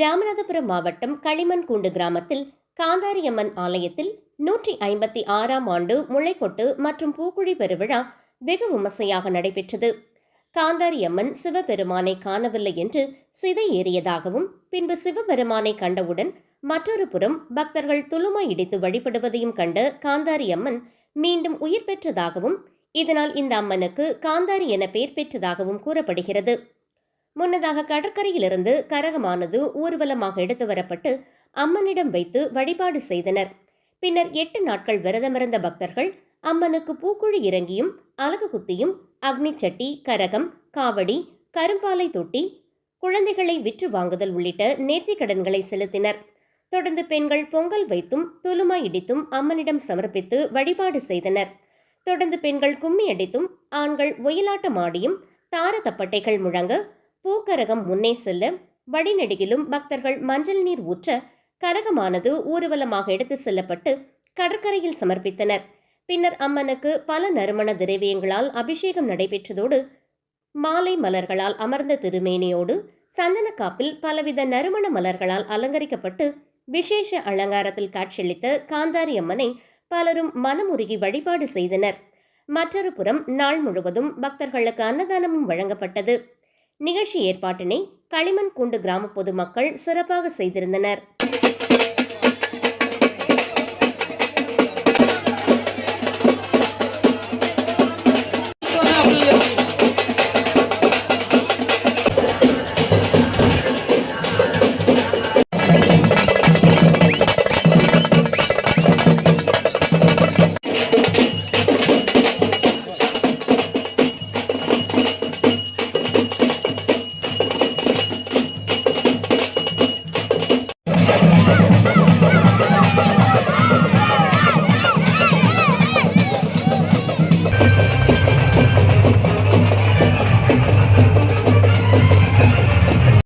ராமநாதபுரம் மாவட்டம் களிமண்கூண்டு கிராமத்தில் காந்தாரியம்மன் ஆலயத்தில் 156ஆம் ஆண்டு முளைக்கொட்டு மற்றும் பூக்குழி பெருவிழா வெகு விமர்சையாக நடைபெற்றது. காந்தாரியம்மன் சிவபெருமானை காணவில்லை என்று சிதை ஏறியதாகவும், பின்பு சிவபெருமானை கண்டவுடன் மற்றொரு புறம் பக்தர்கள் துலுமாய் இடித்து வழிபடுவதையும் கண்ட காந்தாரியம்மன் மீண்டும் உயிர் பெற்றதாகவும், இதனால் இந்த அம்மனுக்கு காந்தாரி என பெயர் பெற்றதாகவும் கூறப்படுகிறது. முன்னதாக கடற்கரையிலிருந்து கரகமானது ஊர்வலமாக எடுத்து வரப்பட்டு அம்மனிடம் வைத்து வழிபாடு செய்தனர். பின்னர் 8 நாட்கள் விரதமிருந்த பக்தர்கள் அம்மனுக்கு பூக்குழி இறங்கியும், அலகு குத்தியும், அக்னி சட்டி, கரகம், காவடி, கரும்பாலை தொட்டி, குழந்தைகளை விற்று வாங்குதல் உள்ளிட்ட நேர்த்தி கடன்களை செலுத்தினர். தொடர்ந்து பெண்கள் பொங்கல் வைத்தும் துலுமாய் இடித்தும் அம்மனிடம் சமர்ப்பித்து வழிபாடு செய்தனர். தொடர்ந்து பெண்கள் கும்மி அடித்தும், ஆண்கள் ஒயிலாட்டம் ஆடியும், தார தப்பட்டைகள் முழங்க, பூக்கரகம் முன்னே செல்ல, வழிநெடுகிலும் பக்தர்கள் மஞ்சள் நீர் ஊற்ற கரகமானது ஊர்வலமாக எடுத்து செல்லப்பட்டு கடற்கரையில் சமர்ப்பித்தனர். பின்னர் அம்மனுக்கு பல நறுமண திரவியங்களால் அபிஷேகம் நடைபெற்றதோடு மாலை மலர்களால் அமர்ந்த திருமேனியோடு சந்தனக்காப்பில் பலவித நறுமண மலர்களால் அலங்கரிக்கப்பட்டு விசேஷ அலங்காரத்தில் காட்சியளித்த காந்தாரி அம்மனை பலரும் மனமுருகி வழிபாடு செய்தனர். மற்றொரு புறம் நாள் முழுவதும் பக்தர்களுக்கு அன்னதானமும் வழங்கப்பட்டது. நிகழ்ச்சி ஏற்பாட்டினை களிமண்கூண்டு கிராம பொதுமக்கள் சிறப்பாக செய்திருந்தனர்.